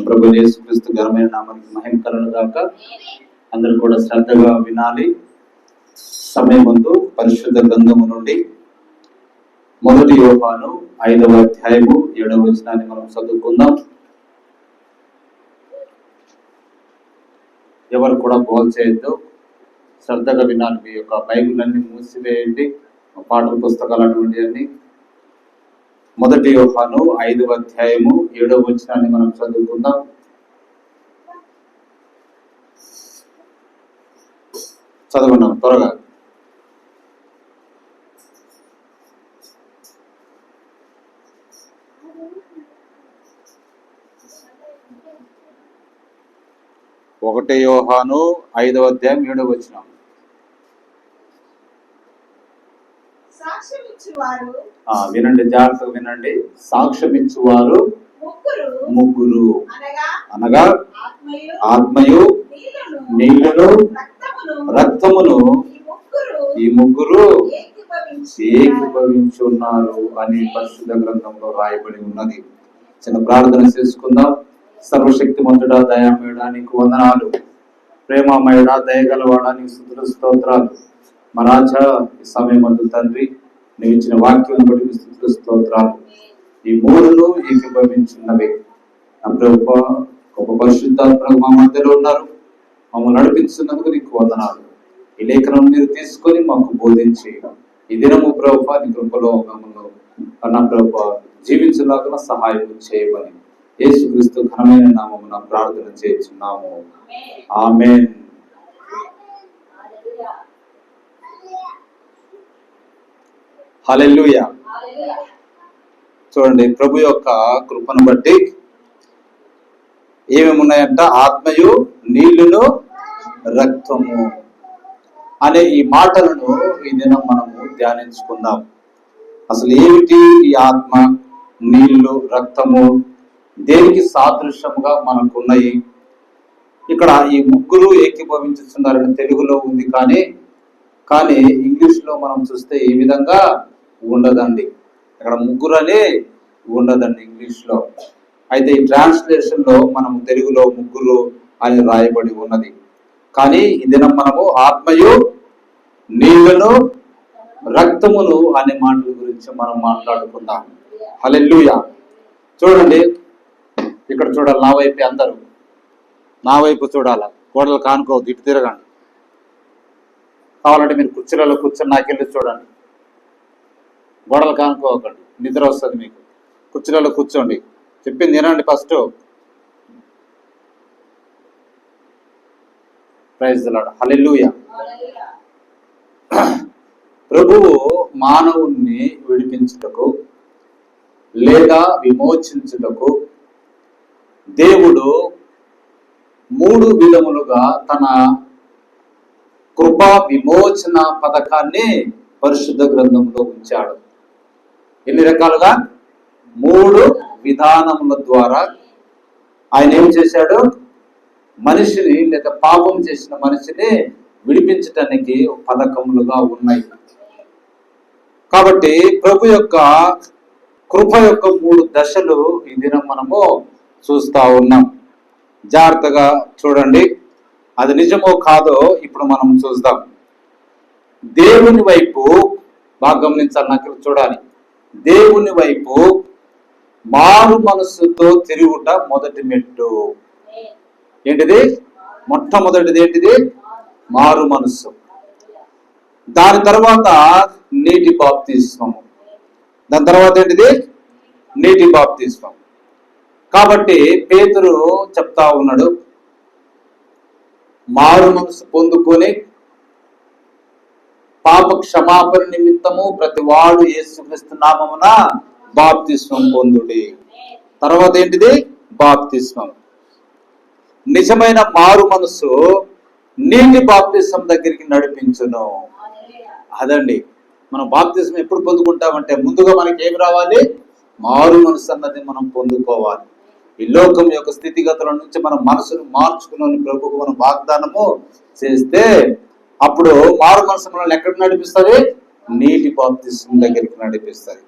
ప్రభు యేసుక్రీస్తు ఘనమైన నామానికి మహిమ కలుగును గాక. అందరూ కూడా శ్రద్ధగా వినాలి. సమయం ముందు పరిశుద్ధ గ్రంథము నుండి 1 యోహాను 5వ అధ్యాయము 7వ వచనాన్ని మనం చదువుకుందాం. ఎవరు కూడా గోల్ చేయొద్దు, శ్రద్ధగా వినాలి. మీ యొక్క బైబిల్ అన్ని మూసివేయండి, పాఠ్య పుస్తకాలు అటువంటి అన్ని. 1 యోహాను 5వ అధ్యాయము 7వ వచనాన్ని మనం చదువుకుందాం. చదువుకున్నాం త్వరగా. ఒకటి యోహాను 5వ అధ్యాయం 7వ వచనం. వినండి, జాగ్రత్తగా వినండి. సాక్ష్యం ఇచ్చువారు ముగ్గురు, అనగా ఆత్మయు నీళ్లను రక్తమును ఈ ముగ్గురు ఏకీభవించున్నారు అని పరిశుద్ధ గ్రంథంలో రాయబడి ఉన్నది. చిన్న ప్రార్థన చేసుకుందాం. సర్వశక్తిమంతుడా, దయామయుడా, నీకు వందనాలు. ప్రేమమయుడా, దయగలవాడా, నీకు స్తుతులు స్తోత్రాలు. మా రాజా, ఈ సమయం అందు తండ్రి నీవు ఇచ్చిన వాక్యం బట్టి స్తుతులు స్తోత్రాలు. ఈ మూడును ఏకీభవించున్నవి. నా ప్రభువా, గొప్ప పరిశుద్ధాత్మ మా మధ్యలో ఉన్నారు. మమ్మల్ని నడిపిస్తున్నందుకు నీకు వందనాలు. ఈ లేఖనం మీరు తీసుకొని మాకు బోధించి ఈ దినము ప్రభువా నీ కృపలో మమ్మల్ని నా ప్రభువా జీవించలాగా సహాయం చేయమని యేసుక్రీస్తు ఘనమైన నామమున ప్రార్థన చేస్తున్నాము. ఆమేన్. హల్లెలూయా. చూడండి, ప్రభు యొక్క కృపను బట్టి ఏమేమి ఉన్నాయంట? ఆత్మయు నీళ్లును రక్తము అనే ఈ మాటలను ఈ దినం మనము ధ్యానించుకుందాం. అసలు ఏమిటి ఈ ఆత్మ, నీళ్లు, రక్తము? దేనికి సాదృశ్యముగా మనకున్నాయి? ఇక్కడ ఈ ముగ్గురు ఏకీభవించుతున్నారని తెలుగులో ఉంది, కానీ ఇంగ్లీష్ లో మనం చూస్తే ఈ విధంగా ఉండదండి. ఇక్కడ ముగ్గురు అనే ఉండదండి ఇంగ్లీష్ లో. అయితే ఈ ట్రాన్స్లేషన్ లో మనం తెలుగులో ముగ్గురు అని రాయబడి ఉన్నది. కానీ ఈ దినం మనము ఆత్మయు నీళ్లను రక్తమును అనే మాటల గురించి మనం మాట్లాడుకుందాం. హల్లెలూయా. చూడండి, ఇక్కడ చూడాలి, నా వైపు అందరూ నా వైపు చూడాల. గోడలు కానుకోవద్దు, ఇటు తిరగండి. కావాలంటే మీరు కుర్చీలలో కూర్చొని నాకెళ్ళి చూడండి. గోడలు కానుకోకండి, నిద్ర వస్తుంది మీకు. కుర్చీలలో కూర్చోండి, చెప్పింది వినండి first. Praise the lord. Hallelujah. ప్రభువు మానవుణ్ణి విడిపించుటకు లేదా విమోచించుటకు దేవుడు 3 విధములుగా తన కృపా విమోచన పథకాన్ని పరిశుద్ధ గ్రంథంలో ఉంచాడు. ఎన్ని రకాలుగా? 3 విధానముల ద్వారా ఆయన ఏం చేశాడు? మనిషిని లేదా పాపం చేసిన మనిషిని విడిపించటానికి పథకములుగా ఉన్నాయి. కాబట్టి ప్రభు యొక్క కృప యొక్క 3 దశలు ఈ దినం మనము చూస్తా ఉన్నాం. జాగ్రత్తగా చూడండి, అది నిజమో కాదో ఇప్పుడు మనం చూద్దాం. దేవుని వైపు బాగా గమనించాలి, నాకు చూడాలి. దేవుని వైపు మారు మనస్సుతో తిరుగుట మొదటి మెట్టు. ఏంటిది? మొట్టమొదటిది ఏంటిది? మారు మనస్సు. దాని తర్వాత నీటి బాప్తిస్మము. దాని తర్వాత ఏంటిది? నీటి బాప్తిస్మం. కాబట్టి పేతురు చెప్తా ఉన్నాడు, మారు మనసు పొందుకొని పాప క్షమాపణ నిమిత్తము ప్రతి వాడు యేసుక్రీస్తు నామమున బాప్తిస్మం పొందుడి. తర్వాత ఏంటిది? బాప్తిస్మం. నిజమైన మారు మనసు నీటి బాప్తిస్మం దగ్గరికి నడిపించును. అదండి, మనం బాప్తిస్మం ఎప్పుడు పొందుకుంటామంటే ముందుగా మనకి ఏమి రావాలి? మారు మనసు అన్నది మనం పొందుకోవాలి. ఈ లోకం యొక్క స్థితిగతుల నుంచి మన మనసును మార్చుకుని ప్రభువుకు మనం వాగ్దానము చేస్తే అప్పుడు మారు మనసు మనల్ని ఎక్కడికి నడిపిస్తుంది? నీటి బాప్తిస్మం దగ్గరికి నడిపిస్తుంది.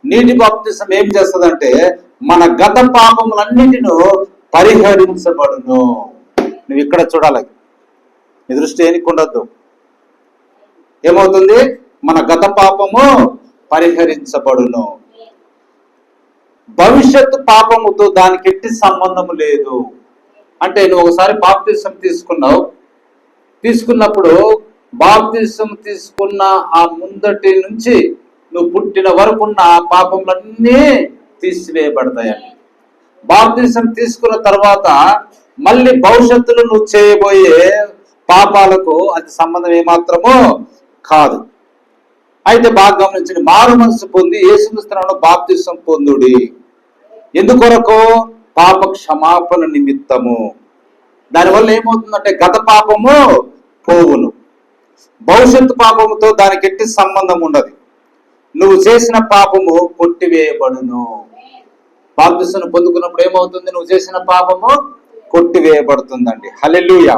నీటి బాప్తిస్మం ఏం చేస్తుందంటే మన గత పాపములన్నిటిను పరిహరించబడును. నువ్వు ఇక్కడ చూడాలి, నీ దృష్టి ఏనికి ఉండద్దు. ఏమవుతుంది? మన గత పాపము పరిహరించబడును. భవిష్యత్తు పాపముతో దానికి ఎట్టి సంబంధము లేదు. అంటే నువ్వు ఒకసారి బాప్తిసం తీసుకున్నప్పుడు బాప్తిసం తీసుకున్న ఆ ముందటి నుంచి నువ్వు పుట్టిన వరకు ఉన్న ఆ పాపములన్నీ తీసివేయబడతాయండి. బాప్తిసం తీసుకున్న తర్వాత మళ్ళీ భవిష్యత్తులో నువ్వు చేయబోయే పాపాలకు అది సంబంధం ఏమాత్రమో కాదు. అయితే బాగా గమనించండి, మారు మనసు పొంది యేసుక్రీస్తు బాప్తిసం పొందుడి. ఎందుకొరకు? పాప క్షమాపణ నిమిత్తము. దానివల్ల ఏమవుతుందంటే గత పాపము పోవును, భవిష్యత్తు పాపముతో దానికి ఎట్టి సంబంధం ఉండదు. నువ్వు చేసిన పాపము కొట్టివేయబడును. బాప్తిసం పొందుకున్నప్పుడు ఏమవుతుంది? నువ్వు చేసిన పాపము కొట్టివేయబడుతుందండి. హల్లెలూయా.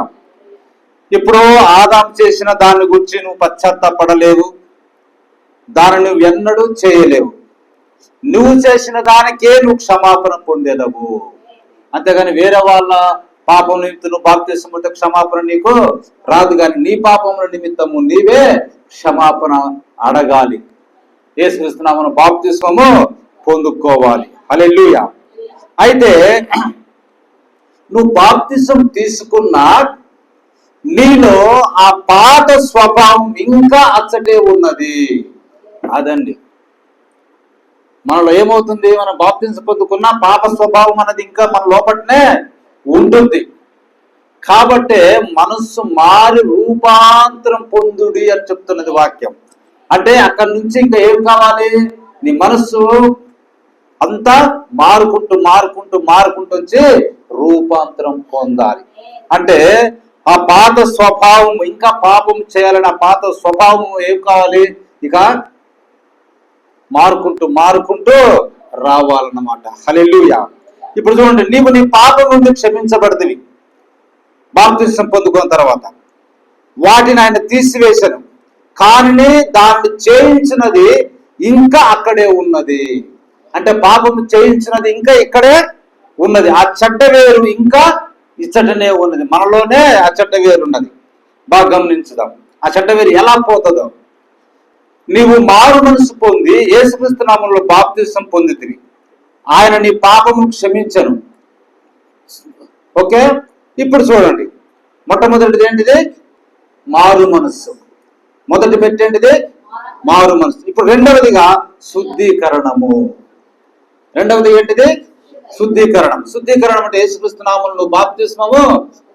ఇప్పుడు ఆదాము చేసిన దాని గురించి నువ్వు పశ్చాత్తాపడలేవు, దాన్ని నువ్వు ఎన్నడూ చేయలేవు. నువ్వు చేసిన దానికే నువ్వు క్షమాపణ పొందేదవు. అంతేగాని వేరే వాళ్ళ పాపం నిమిత్తం నువ్వు బాప్తిసం పొందే క్షమాపణ నీకు రాదు. కానీ నీ పాపముల నిమిత్తము నీవే క్షమాపణ అడగాలి. యేసుక్రీస్తు నామమున బాప్తిస్మము పొందుకోవాలి. హల్లెలూయా. అయితే నువ్వు బాప్తిసం తీసుకున్నా నీలో ఆ పాత స్వభావం ఇంకా అచ్చటే ఉన్నది. అదండి మనలో ఏమవుతుంది? మనం బాప్తిసం పొందుకున్న పాప స్వభావం అన్నది ఇంకా మన లోపలనే ఉంటుంది. కాబట్టే మనస్సు మారి రూపాంతరం పొందుడి అని చెప్తున్నది వాక్యం. అంటే అక్కడి నుంచి ఇంకా ఏం కావాలి? నీ మనస్సు అంతా మారుకుంటూ వచ్చి రూపాంతరం పొందాలి. అంటే ఆ పాత స్వభావం, ఇంకా పాపం చేయాలని ఆ పాత స్వభావం ఏం కావాలి? ఇక మారుకుంటూ రావాలన్నమాట. హల్లెలూయా. ఇప్పుడు చూడండి, నీవు నీ పాపం నుండి క్షమించబడదివి బాప్తిసం పొందుకున్న తర్వాత. వాటిని ఆయన తీసివేశాను, కానీ దాన్ని చేయించినది ఇంకా అక్కడే ఉన్నది. అంటే పాపం చేయించినది ఇంకా ఇక్కడే ఉన్నది. ఆ చెడ్డ వేరు ఇంకా ఇచ్చటనే ఉన్నది. మనలోనే ఆ చెడ్డ వేరు ఉన్నది. బాగా గమనించుదాం, ఆ చెడ్డ వేరు ఎలా పోతుందో. నీవు మారు మనసు పొంది యేసుక్రీస్తు నామములో బాప్తిసం పొందితివి, ఆయన నీ పాపమును క్షమించను. ఓకే, ఇప్పుడు చూడండి, మొట్టమొదటిది ఏంటిది? మారు మనస్సు. మొదటి పెట్టేంటిది మారు మనస్సు. ఇప్పుడు రెండవదిగా శుద్ధీకరణము. రెండవది ఏంటిది? శుద్ధీకరణం అంటే యేసుక్రీస్తు నామములో బాప్తిస్మము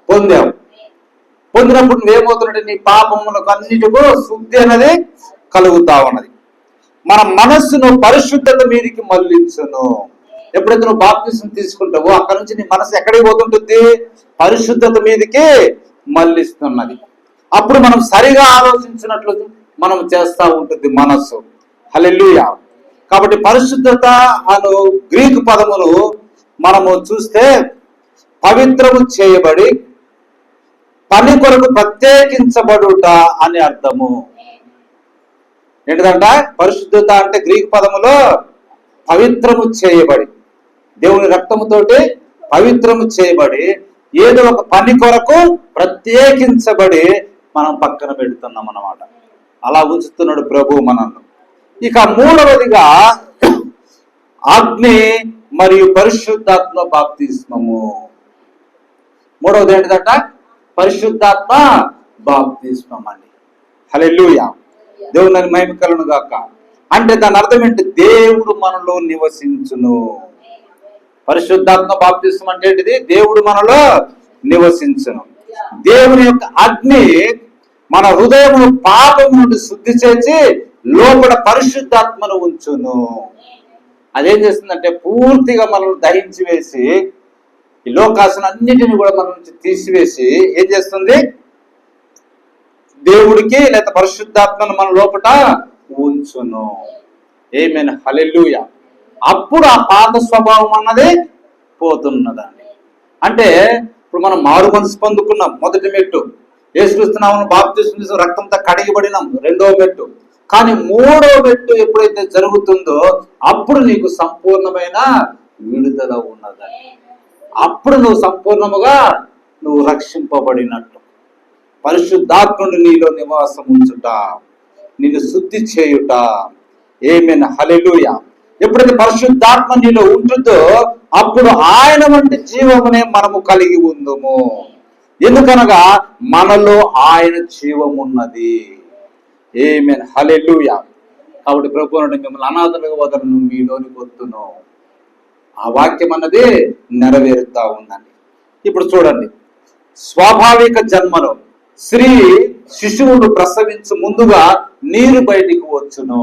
పొందావు. పొందినప్పుడు నువ్వేమవుతున్నట్టు నీ పాపములకు అన్నిటికూ శుద్ధి అనేది కలుగుతా ఉన్నది. మన మనస్సును పరిశుద్ధత మీదకి మళ్లించును. ఎప్పుడైతే నువ్వు బాప్తిసం తీసుకుంటావో అక్కడ నుంచి నీ మనసు ఎక్కడికి పోతుంటుంది? పరిశుద్ధత మీదకి మళ్లిస్తున్నది. అప్పుడు మనం సరిగా ఆలోచించినట్లు మనం చేస్తూ ఉంటుంది మనస్సు. హల్లెలూయా. కాబట్టి పరిశుద్ధత అను గ్రీకు పదమును మనము చూస్తే పవిత్రము చేయబడి పని కొరకు ప్రత్యేకించబడుట అని అర్థము. ఏంటిదంట? పరిశుద్ధత అంటే గ్రీకు పదములో పవిత్రము చేయబడి, దేవుని రక్తముతోటి పవిత్రము చేయబడి, ఏదో ఒక పని కొరకు ప్రత్యేకించబడి మనం పక్కన పెడుతున్నాం అన్నమాట. అలా ఉంచుతున్నాడు ప్రభు మనల్ని. ఇక మూడవదిగా అగ్ని మరియు పరిశుద్ధాత్మ బాప్తిస్మము. మూడవది ఏంటిదంట? పరిశుద్ధాత్మ బాప్తిస్మం అండి. హల్లెలూయా. దేవుని మహిమ కలుగును గాక. అంటే దాని అర్థం ఏంటి? దేవుడు మనలో నివసించును. పరిశుద్ధాత్మ బాప్తిస్మం అంటే ఏంటిది? దేవుడు మనలో నివసించును. దేవుని యొక్క అగ్ని మన హృదయమును పాపం నుండి శుద్ధి చేసి లోపల పరిశుద్ధాత్మను ఉంచును. అదేం చేస్తుందంటే పూర్తిగా మనల్ని దహించి వేసి ఈ లోకాసన అన్నిటిని కూడా మన నుంచి తీసివేసి ఏం చేస్తుంది? దేవుడికి లేదా పరిశుద్ధాత్మను మన లోపల ఉంచును. ఆమేన్. హల్లెలూయా. అప్పుడు ఆ పాత స్వభావం అన్నది పోతున్నదండి. అంటే ఇప్పుడు మనం మారు మనసు పొందుకున్నాం, మొదటి మెట్టు. యేసుక్రీస్తు నామమున బాప్తిసం తీసి రక్తంతో కడిగిబడినాం, రెండవ మెట్టు. కానీ మూడవ మెట్టు ఎప్పుడైతే జరుగుతుందో అప్పుడు నీకు సంపూర్ణమైన విడుదల ఉన్నదని. అప్పుడు నువ్వు సంపూర్ణముగా నువ్వు రక్షింపబడినట్టు. పరిశుద్ధాత్ముడు నీలో నివాసం ఉంచుట, నిన్ను శుద్ధి చేయుట. ఆమేన్, హల్లెలూయా. ఎప్పుడైతే పరిశుద్ధాత్మ నీలో ఉంటుందో అప్పుడు ఆయన వంటి జీవమునే మనము కలిగి ఉందము. ఎందుకనగా మనలో ఆయన జీవమున్నది. ఆమేన్, హల్లెలూయా. కాబట్టి ప్రభువు మిమ్మల్ని అనాథలుగా వదలను, మీలోనికి వద్దును. ఆ వాక్యం అన్నది నెరవేరుతా ఉందండి. ఇప్పుడు చూడండి, స్వాభావిక జన్మలో స్త్రీ శిశువును ప్రసవించు ముందుగా నీరు బయటికి వచ్చును.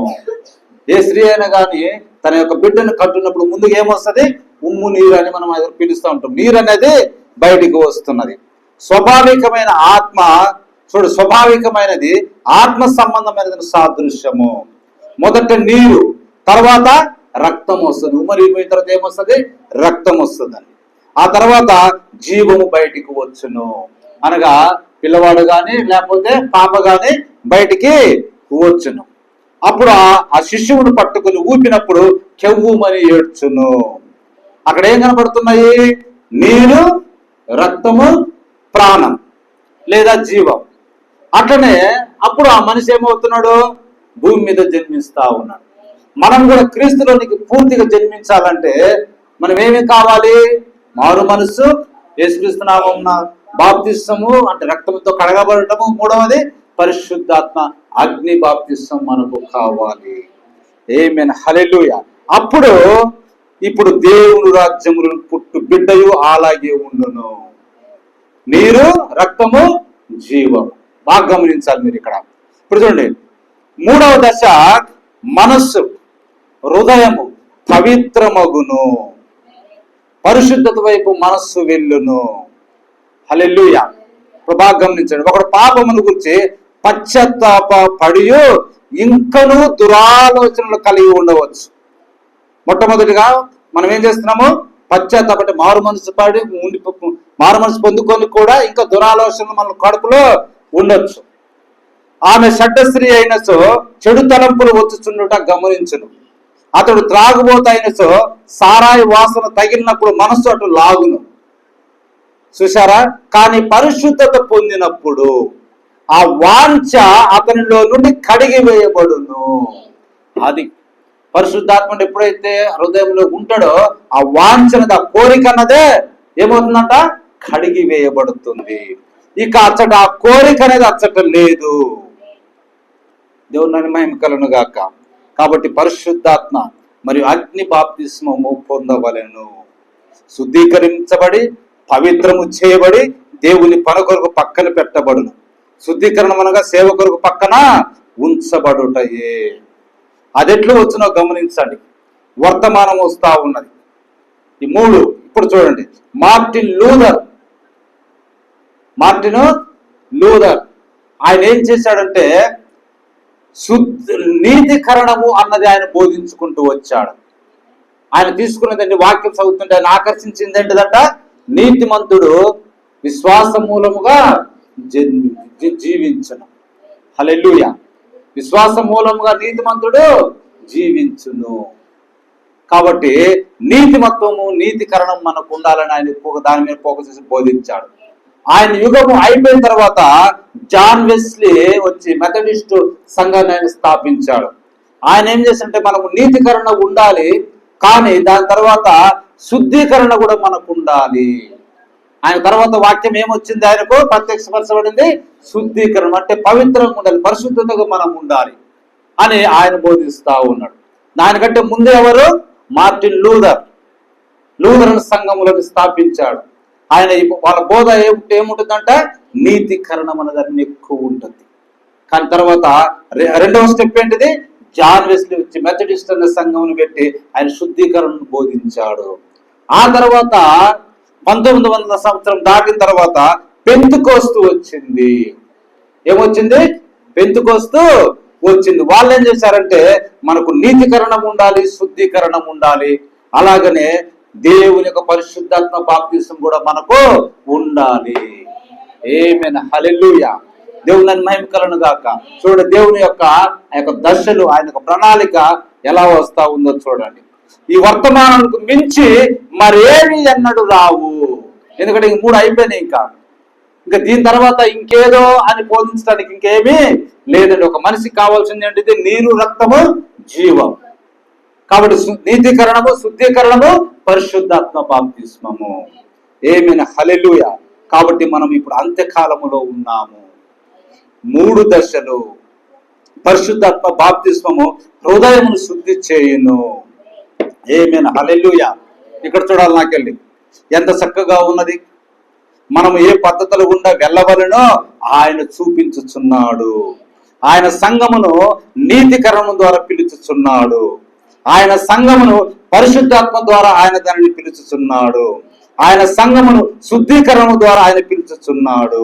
ఏ స్త్రీ అయినా కానీ తన యొక్క బిడ్డను కట్టున్నప్పుడు ముందుగా ఏమొస్తుంది? ఉమ్ము నీరు అని మనం పిలుస్తూ ఉంటాం. నీరు అనేది బయటికి వస్తున్నది. స్వాభావికమైన ఆత్మ చూడు, స్వాభావికమైనది ఆత్మ సంబంధమైనది సాదృశ్యము. మొదట నీరు, తర్వాత రక్తం వస్తుంది. ఉమ్మరిపోయిన తర్వాత ఏమొస్తుంది? రక్తం వస్తుందండి. ఆ తర్వాత జీవము బయటికి వచ్చును. అనగా పిల్లవాడు గాని లేకపోతే పాప గాని బయటికి వచ్చును. అప్పుడు ఆ శిశువును పట్టుకుని ఊపినప్పుడు కెవ్వుమని ఏడ్చును. అక్కడ ఏం కనబడుతున్నాయి? నీరు, రక్తము, ప్రాణం లేదా జీవం. అట్లనే అప్పుడు ఆ మనిషి ఏమవుతున్నాడు? భూమి మీద జన్మిస్తా ఉన్నాడు. మనం కూడా క్రీస్తులోనికి పూర్తిగా జన్మించాలంటే మనం ఏమి కావాలి? మారు మనస్సు, యేసుక్రీస్తు నామమున బాప్తిస్మము అంటే రక్తంతో కడగబడటము, మూడవది పరిశుద్ధాత్మ అగ్ని బాప్తిస్మం మనకు కావాలి. ఆమేన్, హల్లెలూయా. అప్పుడు ఇప్పుడు దేవుని రాజ్యములు పుట్టు బిడ్డయు అలాగే ఉండును. నీరు, రక్తము, జీవం. బాగా గమనించాలి మీరు ఇక్కడ. ఇప్పుడు చూడండి, మూడవ దశ మనస్సు, హృదయము పవిత్రమగును, పరిశుద్ధత వైపు మనస్సు వెళ్ళును. హల్లెలూయా. ఇప్పుడు బాగా గమనించండి. ఒకడు పాపమును గురించి పశ్చాత్తాప పడియు ఇంకనూ దురాలోచనలు కలిగి ఉండవచ్చు. మొట్టమొదటిగా మనం ఏం చేస్తున్నాము? పశ్చాత్తాపడి మారు మనసు పడి మారు మనసు పొందుకొని కూడా ఇంకా దురాలోచనలు మన కడుపులో ఉండొచ్చు. ఆమె షడ్డ స్త్రీ అయినచో చెడు తలంపులు వచ్చుచుండుట గమనించును. అతడు త్రాగుబోతు అయినచో సారాయి వాసన తగిలినప్పుడు మనస్సు అటు లాగును. చూసారా? కానీ పరిశుద్ధత పొందినప్పుడు ఆ వాంఛ అతనిలో నుండి కడిగి వేయబడును. అది పరిశుద్ధాత్ముడు ఎప్పుడైతే హృదయంలో ఉంటాడో ఆ వాంఛనది, ఆ కోరిక అన్నదే ఏమవుతుందంట? కడిగి వేయబడుతుంది. ఇక అచ్చట ఆ కోరిక అనేది అచ్చట లేదు. దేవుని మహిమ కలుగును గాక. కాబట్టి పరిశుద్ధాత్మ మరియు అగ్ని బాప్తిస్మము పొందవలెను. శుద్ధీకరించబడి పవిత్రము చేయబడి దేవుని పని కొరకు పక్కన పెట్టబడును. శుద్ధీకరణం అనగా సేవ కొరకు పక్కన ఉంచబడుటయే. అదెట్లు వచ్చినో గమనించండి. వర్తమానం వస్తా ఉన్నది. ఈ మూడు ఇప్పుడు చూడండి. మార్టిన్ లూథర్ ఆయన ఏం చేశాడంటే నీతికరణము అన్నది ఆయన బోధించుకుంటూ వచ్చాడు. ఆయన తీసుకున్నదండి వాక్యం చదువుతుంటే ఆయన ఆకర్షించింది ఏంటిదంట? నీతిమంతుడు విశ్వాస మూలముగా జీవించును. హల్లెలూయా. విశ్వాస మూలముగా నీతిమంతుడు జీవించును. కాబట్టి నీతిమత్వము, నీతికరణం మనకు ఉండాలని ఆయన దాని మీద ఫోకస్ చేసి బోధించాడు. ఆయన యుగము అయిపోయిన తర్వాత జాన్ వెస్లీ వచ్చి మెథడిస్ట్ సంఘాన్ని ఆయన స్థాపించాడు. ఆయన ఏం చేస్తుంటే మనకు నీతికరణ ఉండాలి, కానీ దాని తర్వాత శుద్ధీకరణ కూడా మనకు ఉండాలి. ఆయన తర్వాత వాక్యం ఏమొచ్చింది? ఆయనకు ప్రత్యక్షపరచబడింది శుద్ధీకరణ, అంటే పవిత్రంగా ఉండాలి, పరిశుద్ధతగా మనం ఉండాలి అని ఆయన బోధిస్తా ఉన్నాడు. దానికంటే ముందే ఎవరు? మార్టిన్ లూథరన్ సంఘములను స్థాపించాడు. ఆయన వాళ్ళ బోధ ఏముంటుందంటే నీతికరణం అనేదాన్ని ఎక్కువ ఉంటుంది. కానీ తర్వాత రెండవ స్టెప్ ఏంటిది? జాన్ వెస్లీ వచ్చి మెథడిస్ట్ అనే సంఘమును పెట్టి ఆయన శుద్ధీకరణను బోధించాడు. ఆ తర్వాత 1900 సంవత్సరం దాటిన తర్వాత పెంతెకోస్తు వచ్చింది. ఏమొచ్చింది? పెంతెకోస్తు వచ్చింది. వాళ్ళు ఏం చేశారంటే మనకు నీతికరణం ఉండాలి, శుద్ధీకరణం ఉండాలి, అలాగనే దేవుని యొక్క పరిశుద్ధాత్మ బాప్తిసం కూడా మనకు ఉండాలి. ఆమేన్, హల్లెలూయా. దేవుని మహిమ కలుగును గాక. చూడండి, దేవుని యొక్క దశలు, ఆయన యొక్క ప్రణాళిక ఎలా వస్తా ఉందో చూడండి. ఈ వర్తమానానికి మించి మరేమి ఎన్నడు రావు. ఎందుకంటే ఇంక 3 అయిపోయినాయి. ఇంకా దీని తర్వాత ఇంకేదో అని బోధించడానికి ఇంకేమీ లేదండి. ఒక మనిషికి కావాల్సింది ఏంటిది? నీరు, రక్తము, జీవం. కాబట్టి నీతీకరణము, శుద్ధీకరణము, పరిశుద్ధాత్మ బాప్తిస్మము. ఏమైనా హల్లెలూయా. కాబట్టి మనం ఇప్పుడు అంత్యకాలములో ఉన్నాము. 3 దశలు. పరిశుద్ధాత్మ బాప్తిస్మము హృదయమును శుద్ధి చేయును. ఏమైనా హల్లెలూయా. ఇక్కడ చూడాలి, నాకెళ్ళి ఎంత చక్కగా ఉన్నది. మనము ఏ పద్ధతులు గుండా వెళ్ళవలనో ఆయన చూపించుచున్నాడు. ఆయన సంఘమును నీతికరణం ద్వారా పిలుచుచున్నాడు. ఆయన సంఘమును పరిశుద్ధాత్మ ద్వారా ఆయన దానిని పిలుచుచున్నాడు. ఆయన సంఘమును శుద్ధీకరణం ద్వారా ఆయన పిలుచుచున్నాడు.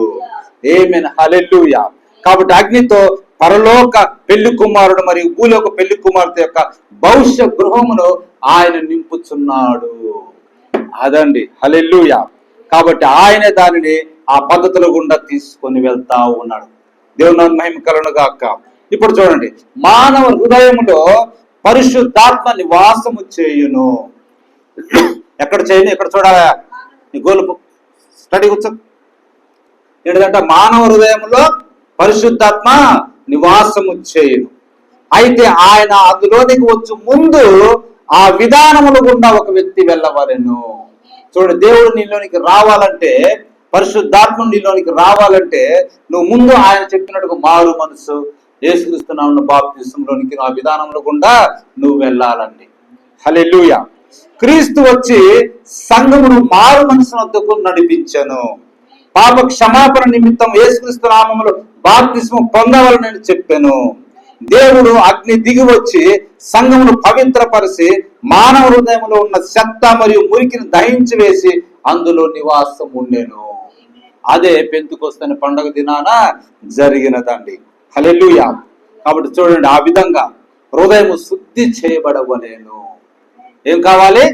ఆమేన్ హల్లెలూయా. కాబట్టి అగ్నితో పరలోక పెళ్లి కుమారుడు మరియు భూలోక పెళ్లి కుమార్తె యొక్క భవిష్య గృహమును ఆయన నింపుచున్నాడు. అదండి హల్లెలూయా. కాబట్టి ఆయన దానిని ఆ పద్ధతుల గుండా తీసుకొని వెళ్తా ఉన్నాడు. దేవుని మహిమ కలుగును గాక. ఇప్పుడు చూడండి, మానవ హృదయంలో పరిశుద్ధాత్మ నివాసము చేయును. ఎక్కడ చేయను? ఎక్కడ చూడాలా? నీ గోలు స్టడీ కూర్చో. ఏంటంటే మానవ హృదయంలో పరిశుద్ధాత్మ నివాసము చేయును. అయితే ఆయన అందులోనికి వచ్చి ముందు ఆ విధానముల గుండా ఒక వ్యక్తి వెళ్ళవలెను. చూడండి, దేవుడు నీలోనికి రావాలంటే, పరిశుద్ధాత్మ నీలోనికి రావాలంటే నువ్వు ముందు ఆయన చెప్పినట్టుగా మారు మనసు, యేసుక్రీస్తు నామమున బాప్తిసంలోనికి ఆ విధానంలో గుండా నువ్వు వెళ్ళాలండి. హల్లెలూయా. క్రీస్తు వచ్చి సంఘమును మారు మనసు వద్దకు నడిపించను. పాప క్షమాపణ నిమిత్తం యేసుక్రీస్తు నామములో బాప్తిస్మం పొందవాలని చెప్పాను. దేవుడు అగ్ని దిగి వచ్చి సంఘమును పవిత్రపరిచి మానవ హృదయంలో ఉన్న చెత్త మరియు మురికిని దహించి వేసి అందులో నివాసం ఉండెను. అదే పెంతెకొస్తు పండుగ దినాన జరిగినదండి. హల్లెలూయా. కాబట్టి చూడండి, ఆ విధంగా హృదయము శుద్ధి చేయబడవలేను. ఏం కావాలి?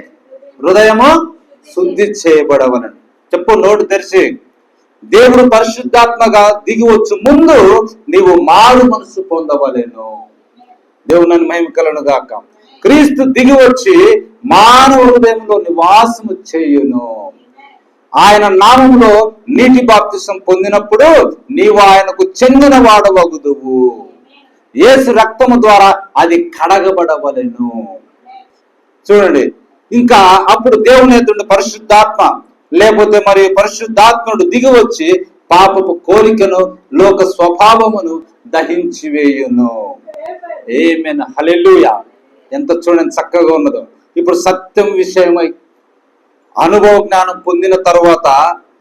హృదయము శుద్ధి చేయబడవలను. చెప్పు నోటు తెరిచి. దేవుడు పరిశుద్ధాత్మగా దిగి వచ్చి ముందు నీవు మారు మనసు పొందవలేను. దేవుని మహిమ కలుగును గాక. క్రీస్తు దిగి వచ్చి మానవ హృదయంలో నివాసము చేయును. ఆయన నామములో నీటి బాప్తిసం పొందినప్పుడు నీవు ఆయనకు చెందిన వాడవగుదువు. యేసు రక్తము ద్వారా అది కడగబడవలెను. చూడండి, ఇంకా అప్పుడు దేవుని ఎదుట పరిశుద్ధాత్మ లేకపోతే మరి పరిశుద్ధాత్ముడు దిగి వచ్చి పాపపు కోరికను, లోక స్వభావమును దహించి వేయును. ఆమేన్ హల్లెలూయా. ఎంత చూడండి చక్కగా ఉన్నదో. ఇప్పుడు సత్యం విషయమై అనుభవ జ్ఞానం పొందిన తర్వాత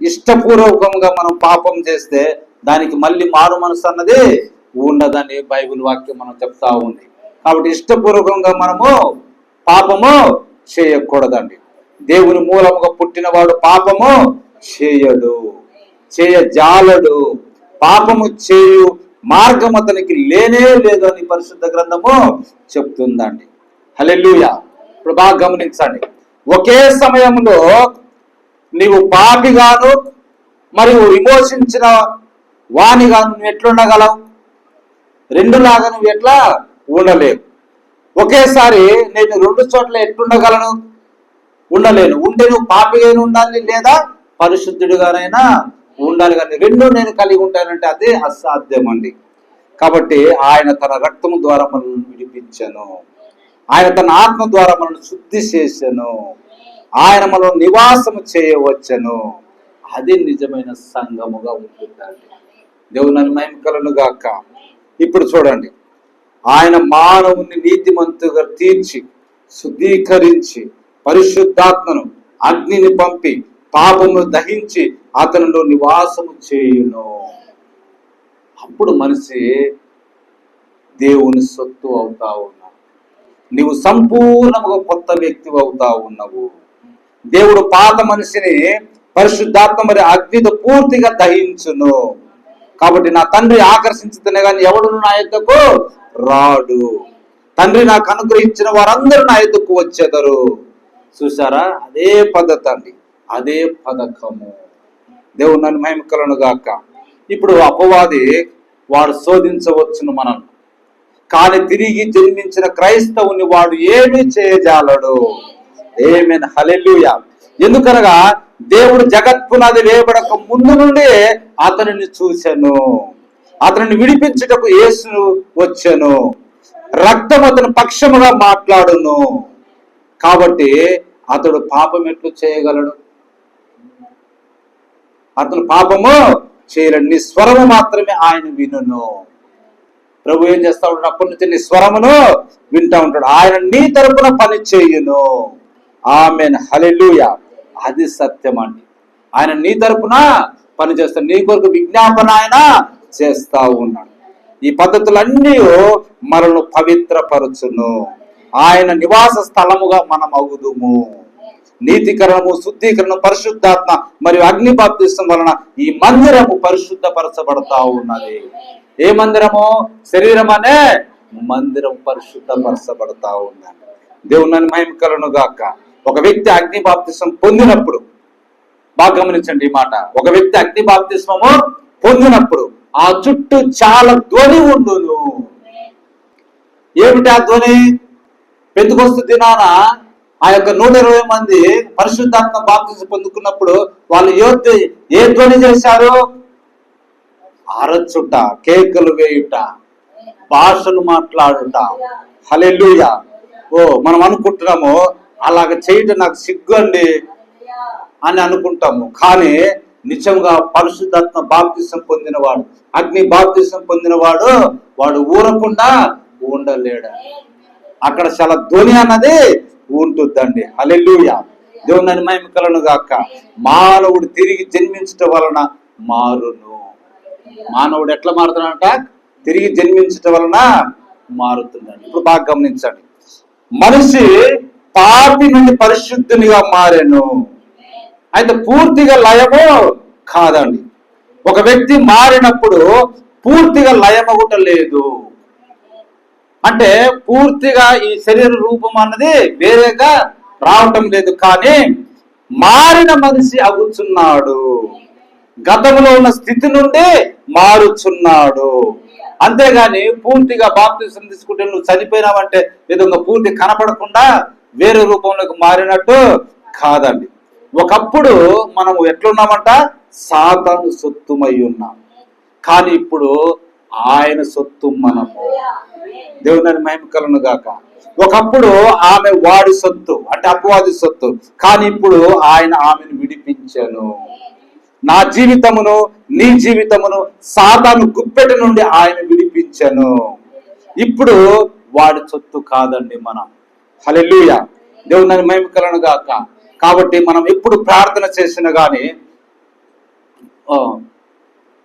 ఇష్టపూర్వకంగా మనం పాపం చేస్తే దానికి మళ్ళీ మారు మనసు అన్నది ఉండదని బైబిల్ వాక్యం మనం చెప్తా ఉంది. కాబట్టి ఇష్టపూర్వకంగా మనము పాపము చేయకూడదండి. దేవుని మూలముగా పుట్టినవాడు పాపము చేయడు, చేయజాలడు. పాపము చేయు మార్గం అతనికి లేనే లేదు అని పరిశుద్ధ గ్రంథము చెప్తుందండి. హల్లెలూయా. ఇప్పుడు బాగా గమనించండి, ఒకే సమయంలో నీవు పాపిగాను మరియు విమోచించిన వాణిగాను నువ్వు ఎట్లుండగలవు? రెండులాగా నువ్వు ఎట్లా ఉండలేవు. ఒకేసారి నేను 2 చోట్ల ఎట్లుండగలను? ఉండలేను. ఉంటే నువ్వు పాపిగానే ఉండాలి లేదా పరిశుద్ధుడిగానైనా ఉండాలి, కానీ 2 నేను కలిగి ఉంటానంటే అదే అసాధ్యం అండి. కాబట్టి ఆయన తన రక్తము ద్వారా మనల్ని విడిపించను. ఆయన తన ఆత్మ ద్వారా మనల్ని శుద్ధి చేసెను. ఆయన మనల్ని నివాసము చేయవచ్చును. అది నిజమైన సంఘముగా ఉంటుందండి. దేవుని మహిమ కలుగును గాక. ఇప్పుడు చూడండి, ఆయన మానవుని నీతిమంతుగా తీర్చి శుద్ధీకరించి పరిశుద్ధాత్మను అగ్నిని పంపి పాపమును దహించి అతనిలో నివాసము చేయును. అప్పుడు మనిషి దేవుని సొత్తు అవుతా ఉన్నావు. నీవు సంపూర్ణముగా కొత్త వ్యక్తి అవుతా ఉన్నావు. దేవుడు పాత మనిషిని పరిశుద్ధాత్మ మరి అగ్నితో పూర్తిగా దహించును. కాబట్టి నా తండ్రి ఆకర్షించుతనే కానీ ఎవడును నా యొద్దకు రాడు. తండ్రి నాకు అనుగ్రహించిన వారందరూ నా యొద్దకు వచ్చేదరు. చూసారా? అదే పద్ధతి అండి, అదే పథకము. దేవుని మహిమ కలుగును గాక. ఇప్పుడు అపవాది వాడు శోధించవచ్చును మనల్ని, కానీ తిరిగి జన్మించిన క్రైస్తవుని వాడు ఏమీ చేయజాలడు. ఆమేన్, హల్లెలూయా. ఎందుకనగా దేవుడు జగత్పునాది వేయబడక ముందు నుండి అతనిని చూశాను, అతనిని విడిపించుటకు యేసు వచ్చెను, రక్తం అతని పక్షముగా మాట్లాడును. కాబట్టి అతడు పాపం ఎట్లు చేయగలడు? అతను పాపము చేయలేడు. నీ స్వరము మాత్రమే ఆయన వినును. ప్రభు ఏం చేస్తా ఉంటాడు? అప్పటి నుంచి నీ స్వరమును వింటా ఉంటాడు. ఆయన నీ తరపున పని చేయును. ఆమేన్, హల్లెలూయా. అది సత్యం అండి. ఆయన నీ తరపున పని చేస్తాడు, నీ కొరకు విజ్ఞాపన ఆయన చేస్తా ఉన్నాడు. ఈ పద్ధతులన్నీ మనల్ని పవిత్రపరచును. ఆయన నివాస స్థలముగా మనం అగుదుము. నీతికరణము, శుద్ధీకరణ, పరిశుద్ధాత్మ మరియు అగ్ని బాప్తిస్మం వలన ఈ మందిరము పరిశుద్ధపరచబడతా ఉన్నది. ఏ మందిరము? శరీరం అనే మందిరం పరిశుద్ధపరచబడతా ఉన్నది. దేవుని మహిమ కలుగును గాక. ఒక వ్యక్తి అగ్ని బాప్తిస్మం పొందినప్పుడు, బాగా గమనించండి ఈ మాట, ఒక వ్యక్తి అగ్ని బాప్తిస్మము పొందినప్పుడు ఆ చుట్టూ చాలా ధ్వని ఉండును. ఏమిటి ఆ ధ్వని? పెంతెకొస్తు దినాన ఆ యొక్క 120 మంది పరిశుద్ధాత్మ బాప్తిస్మం పొందుకున్నప్పుడు వాళ్ళు ఏ ధ్వని చేశారు? అరచుట, కేకలు వేయుట, భాషలు మాట్లాడుట. హల్లెలూయా. మనం అనుకుంటున్నాము అలాగ చేయటం నాకు సిగ్గు అండి అని అనుకుంటాము. కానీ నిజంగా పరిశుద్ధాత్మ బాప్తిస్మం పొందినవాడు, అగ్ని బాప్తిస్మం పొందినవాడు వాడు ఊరకుండా ఉండలేడు. అక్కడ చాలా ధ్వని అన్నది ఉంటుందండి. హల్లెలూయా. దేవుని మహిమ కలుగును గాక. మానవుడు తిరిగి జన్మించటం వలన మారును. మానవుడు ఎట్లా మారుతున్నాడంట? తిరిగి జన్మించటం వలన మారుతుందండి. ఇప్పుడు బాగా గమనించండి. మనిషి పాపి నుండి పరిశుద్ధునిగా మారెను. అయితే పూర్తిగా లయము కాదండి. ఒక వ్యక్తి మారినప్పుడు పూర్తిగా లయమగుట లేదు. అంటే పూర్తిగా ఈ శరీర రూపం అన్నది వేరేగా రావటం లేదు, కానీ మారిన మనిషి అగుచున్నాడు. గతంలో ఉన్న స్థితి నుండి మారుచున్నాడు. అంతేగాని పూర్తిగా బాప్తిస్మం తీసుకుంటే నువ్వు చనిపోయినావంటే ఏదో పూర్తి కనపడకుండా వేరే రూపంలోకి మారినట్టు కాదండి. ఒకప్పుడు మనం ఎట్లున్నామంట? సాతాను సొత్తుమై ఉన్నాం, కానీ ఇప్పుడు ఆయన సొత్తు మనము. దేవుని మహిమ కలుగును గాక. ఒకప్పుడు ఆమె వాడి సొత్తు, అంటే అపవాది సొత్తు, కానీ ఇప్పుడు ఆయన ఆమెను విడిపించాను. నా జీవితమును, నీ జీవితమును సాతాను గుప్పెటి నుండి ఆయన విడిపించాను. ఇప్పుడు వాడి సొత్తు కాదండి మనం. హల్లెలూయా. దేవుని మహిమ కలుగును గాక. కాబట్టి మనం ఎప్పుడు ప్రార్థన చేసినా గాని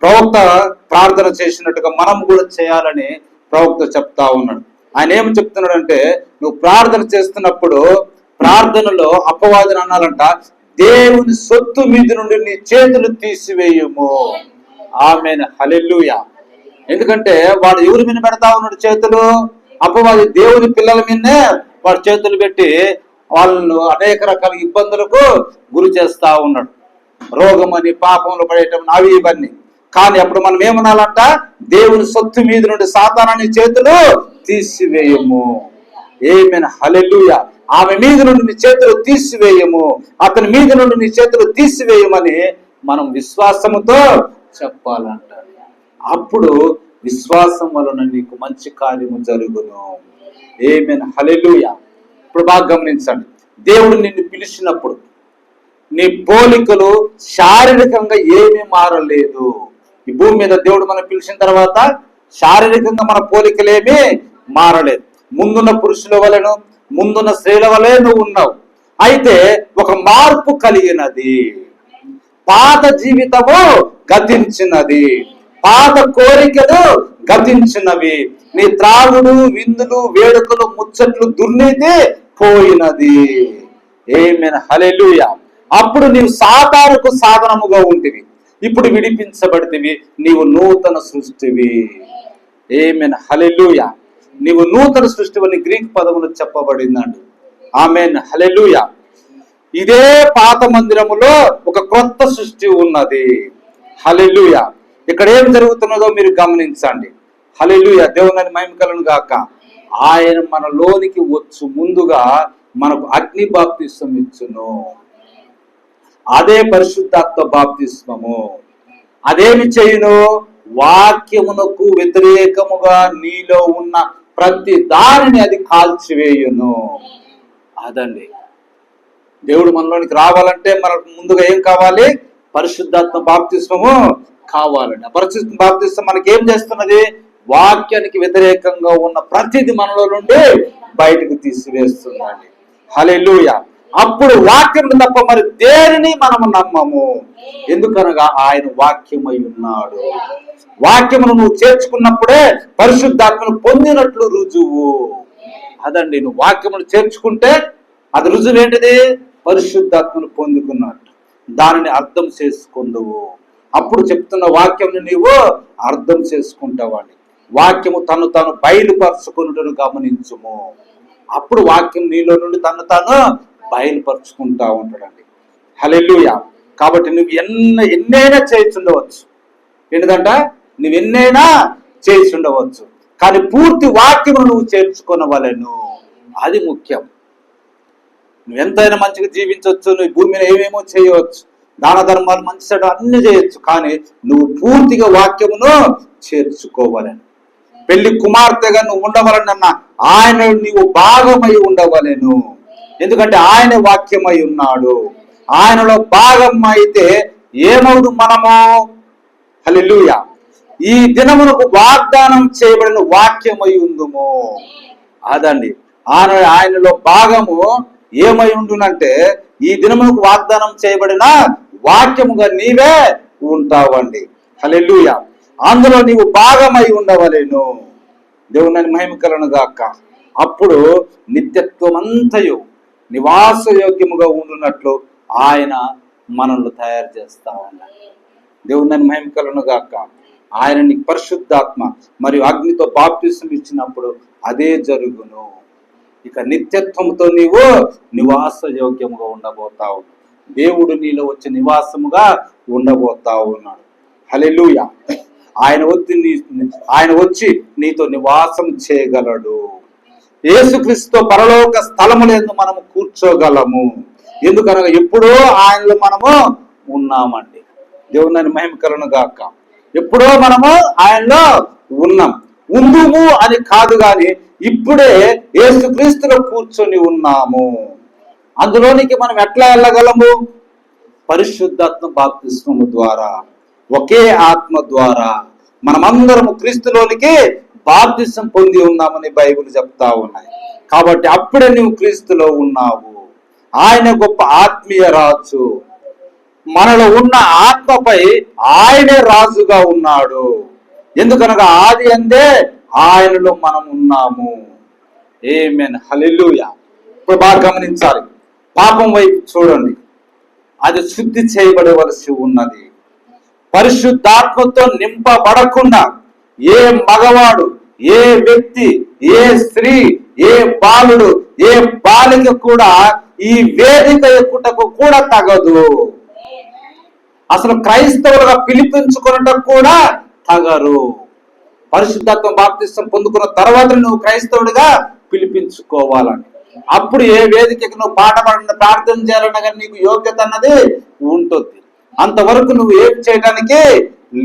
ప్రవక్త ప్రార్థన చేసినట్టుగా మనం కూడా చేయాలని ప్రవక్త చెప్తా ఉన్నాడు. ఆయన ఏమి చెప్తున్నాడంటే, నువ్వు ప్రార్థన చేస్తున్నప్పుడు ప్రార్థనలో అపవాదిని అన్నాలంట, దేవుని సొత్తు మీద నుండి నీ చేతులు తీసివేయము. ఆమేన్, హల్లెలూయా. ఎందుకంటే వాడు ఎవరి మీద పెడతా ఉన్నాడు చేతులు? అపవాది దేవుని పిల్లల మీదనే వాడు చేతులు పెట్టి వాళ్ళను అనేక రకాల ఇబ్బందులకు గురి చేస్తా ఉన్నాడు. రోగం అని, పాపంలో పడేయటం, అవి ఇవన్నీ. కానీ అప్పుడు మనం ఏమనాలంట? దేవుని సొత్తు మీద నుండి సాతానాన్ని చేతులు తీసివేయము. ఆమేన్, హల్లెలూయా. ఆమె మీద నుండి నీ చేతులు తీసివేయము, అతని మీద నుండి నీ చేతులు తీసివేయమని మనం విశ్వాసముతో చెప్పాలంట. అప్పుడు విశ్వాసం వలన నీకు మంచి కార్యము జరుగును. ఆమేన్, హల్లెలూయా. ఇప్పుడు బాగా గమనించండి. దేవుడు నిన్ను పిలిచినప్పుడు నీ పోలికలు శారీరకంగా ఏమీ మారలేదు. ఈ భూమి మీద దేవుడు మనం పిలిచిన తర్వాత శారీరకంగా మన పోలికలేమీ మారలేదు. ముందున్న పురుషుల వలెను, ముందున్న స్త్రీల వలె నువ్వు ఉన్నావు. అయితే ఒక మార్పు కలిగినది. పాత జీవితము గతించినది, పాత కోరికలు గతించినవి. నీ త్రాగుడు, విందులు, వేడుకలు, ముచ్చట్లు, దుర్నీతి పోయినది. ఆమేన్, హల్లెలూయా. అప్పుడు నీవు సాతానుకు సాధనముగా ఉంటివి, ఇప్పుడు విడిపించబడితివి. నీవు నూతన సృష్టివి. ఆమేన్, హల్లెలూయా. నీవు నూతన సృష్టి అని గ్రీక్ పదములు చెప్పబడిందండి. ఆమేన్, హల్లెలూయా. ఇదే పాత మందిరములో ఒక కొత్త సృష్టి ఉన్నది. హల్లెలూయా. ఇక్కడ ఏం జరుగుతున్నదో మీరు గమనించండి. హల్లెలూయా, దేవుని మహిమ కలుగును గాక. ఆయన మనలోనికి వచ్చు ముందుగా మనకు అగ్ని బాప్తిస్మం ఇచ్చును. అదే పరిశుద్ధాత్మ బాప్తిస్మము. అదేమి చేయును? వాక్యమునకు వ్యతిరేకముగా నీలో ఉన్న ప్రతి దానిని అది కాల్చివేయును. అదండి, దేవుడు మనలోనికి రావాలంటే మనకు ముందుగా ఏం కావాలి? పరిశుద్ధాత్మ బాప్తిస్మము కావాలండి. ఆ పరిశుద్ధ బాప్తిస్మం మనకి ఏం చేస్తున్నది? వాక్యానికి వ్యతిరేకంగా ఉన్న ప్రతిది మనలో నుండి బయటకు తీసివేస్తుందండి. హల్లెలూయా. అప్పుడు వాక్యం తప్ప మరి దేనిని మనము నమ్మము. ఎందుకనగా ఆయన వాక్యమై ఉన్నాడు. వాక్యమును నువ్వు చేర్చుకున్నప్పుడే పరిశుద్ధాత్మను పొందినట్లు రుజువు. అదండి, నువ్వు వాక్యమును చేర్చుకుంటే అది రుజువు ఏంటిది? పరిశుద్ధాత్మను పొందుకున్నట్టు. దానిని అర్థం చేసుకుందువు. అప్పుడు చెప్తున్న వాక్యం నీవు అర్థం చేసుకుంటావాడి. వాక్యము తను తాను బయలుపరుచుకున్నట్టును గమనించుము. అప్పుడు వాక్యం నీలో నుండి తను తాను బయలుపరుచుకుంటా ఉంటాడండి. హల్లెలూయా. కాబట్టి నువ్వు ఎన్నైనా చేసి ఉండవచ్చు. ఏంటంట? నువ్వు ఎన్నైనా చేసి ఉండవచ్చు, కానీ పూర్తి వాక్యము నువ్వు చేర్చుకొనవలెను. అది ముఖ్యం. నువ్వు ఎంతైనా మంచిగా జీవించవచ్చు, నువ్వు భూమి మీద ఏమేమో చేయవచ్చు, దాన ధర్మాలు మంచి చెడు అన్ని చేయొచ్చు, కానీ నువ్వు పూర్తిగా వాక్యమును చేర్చుకోవాలని. పెళ్లి కుమార్తెగా నువ్వు ఉండవలనన్న ఆయన నీవు భాగమై ఉండవలెను. ఎందుకంటే ఆయన వాక్యమై ఉన్నాడు. ఆయనలో భాగం అయితే ఏమవుదు మనము? హల్లెలూయా. ఈ దినమునకు వాగ్దానం చేయబడిన వాక్యమై ఉందుము. అదండి, ఆయనలో భాగము ఏమై ఉండునంటే ఈ దినమునకు వాగ్దానం చేయబడిన వాక్యముగా నీవే ఉంటావండి. హల్లెలూయా. అందులో నీవు భాగమై ఉండవలేను. దేవుని మహిమ కలుగును గాక. అప్పుడు నిత్యత్వం అంతయు నివాస యోగ్యముగా ఉండునట్లు ఆయన మనల్ని తయారు చేస్తా ఉన్నాడు. దేవుని మహిమ కలుగును గాక. ఆయన నీకు పరిశుద్ధాత్మ మరియు అగ్నితో బాప్తిస్మం ఇచ్చినప్పుడు అదే జరుగును. ఇక నిత్యత్వంతో నీవు నివాస యోగ్యముగా ఉండబోతావు. దేవుడు నీలో వచ్చి నివాసముగా ఉండబోతా ఉన్నాడు. హల్లెలూయా. ఆయన వచ్చి నీతో నివాసం చేయగలడు. యేసుక్రీస్తుతో పరలోక స్థలములందు మనము కూర్చోగలము. ఎందుకనగా ఎప్పుడో ఆయనలో మనము ఉన్నామండి. దేవుని మహిమ కలుగును గాక. ఎప్పుడో మనము ఆయనలో ఉన్నాం. ఉందుము అని కాదు, గాని ఇప్పుడే యేసుక్రీస్తులో కూర్చొని ఉన్నాము. అందులోనికి మనం ఎట్లా వెళ్ళగలము? పరిశుద్ధాత్మ బాప్తిస్మము ద్వారా, ఒకే ఆత్మ ద్వారా మనమందరము క్రీస్తులోనికి బాప్తిస్మం పొంది ఉన్నామని బైబిల్ చెప్తా ఉన్నాయి. కాబట్టి అప్పుడే నువ్వు క్రీస్తులో ఉన్నావు. ఆయన గొప్ప ఆత్మీయ రాజు. మనలో ఉన్న ఆత్మపై ఆయనే రాజుగా ఉన్నాడు. ఎందుకనగా ఆది అందే ఆయనలో మనం ఉన్నాము. ఆమేన్. హల్లెలూయా. ఇప్పుడు బాగా గమనించాలి. పాపం వైపు చూడండి. అది శుద్ధి చేయబడవలసి ఉన్నది. పరిశుద్ధాత్మతో నింపబడకుండా ఏ మగవాడు, ఏ వ్యక్తి, ఏ స్త్రీ, ఏ బాలుడు, ఏ బాలిక కూడా ఈ వేదిక ఎక్కుటకు కూడా తగదు. అసలు క్రైస్తవులుగా పిలిపించుకున్నట్టు కూడా తగరు. పరిశుద్ధాత్మ బాప్తిస్మం పొందుకున్న తర్వాత నువ్వు క్రైస్తవుడిగా పిలిపించుకోవాలని. అప్పుడు ఏ వేదికకి నువ్వు పాట పాడిన ప్రార్థన చేయాలన్నా కానీ నీకు యోగ్యత అన్నది ఉంటుంది. అంతవరకు నువ్వు ఏం చేయడానికి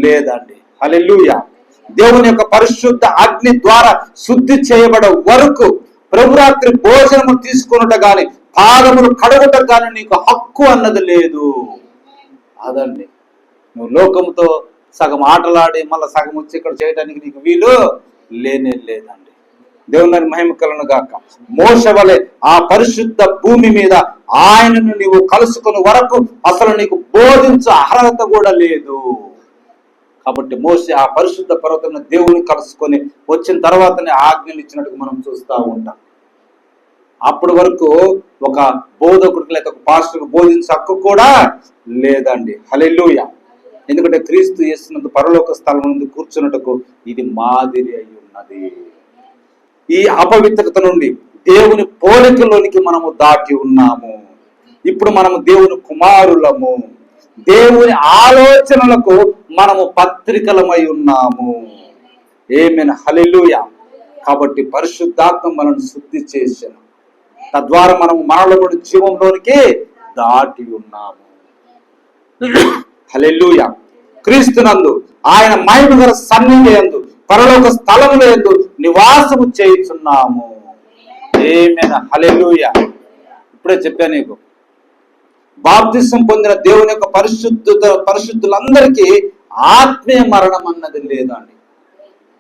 లేదండి. హల్లెలూయా. దేవుని యొక్క పరిశుద్ధ అగ్ని ద్వారా శుద్ధి చేయబడే వరకు ప్రభురాత్రి భోజనము తీసుకున్నట గాని పాదములు కడుగుట గాని నీకు హక్కు అన్నది లేదు. అదండి, నువ్వు లోకముతో సగం ఆటలాడి మళ్ళీ సగం వచ్చి ఇక్కడ చేయడానికి నీకు వీలు లేనే లేదండి. దేవుని మహిమ కలుగును గాక. మోషే వలె ఆ పరిశుద్ధ భూమి మీద ఆయనను నీవు కలుసుకుని వరకు అసలు నీకు బోధించే అర్హత కూడా లేదు. కాబట్టి మోషే ఆ పరిశుద్ధ పర్వతం దేవుని కలుసుకొని వచ్చిన తర్వాతనే ఆజ్ఞలు ఇచ్చినట్టుగా మనం చూస్తూ ఉంటాం. అప్పటి వరకు ఒక బోధకుడికి లేక ఒక పాస్టర్కి బోధించే హక్కు కూడా లేదండి. హల్లెలూయా. ఎందుకంటే క్రీస్తు యేసునందు పరలోక స్థలం నుండి కూర్చున్నట్టుకు ఇది మాదిరి అయి ఉన్నది. ఈ అపవిత్రత నుండి దేవుని పోలికలోనికి మనము దాటి ఉన్నాము. ఇప్పుడు మనము దేవుని కుమారులము. దేవుని ఆలోచనలకు మనము పత్రికలమై ఉన్నాము. ఆమేన్, హల్లెలూయా. కాబట్టి పరిశుద్ధాత్మ మనల్ని శుద్ధి చేశాను, తద్వారా మనం మనలో నుండి జీవంలోనికి దాటి ఉన్నాము. హల్లెలూయా. క్రీస్తునందు ఆయన మహిమ గల సన్నిధి యందు పరలోక స్థలముల యందు నివాసము చేయుచున్నాము. ఆమేన్, హల్లెలూయా. ఇప్పుడే చెప్పాను నీకు, బాప్తిసం పొందిన దేవుని యొక్క పరిశుద్ధులందరికీ ఆత్మీయ మరణం అన్నది లేదండి.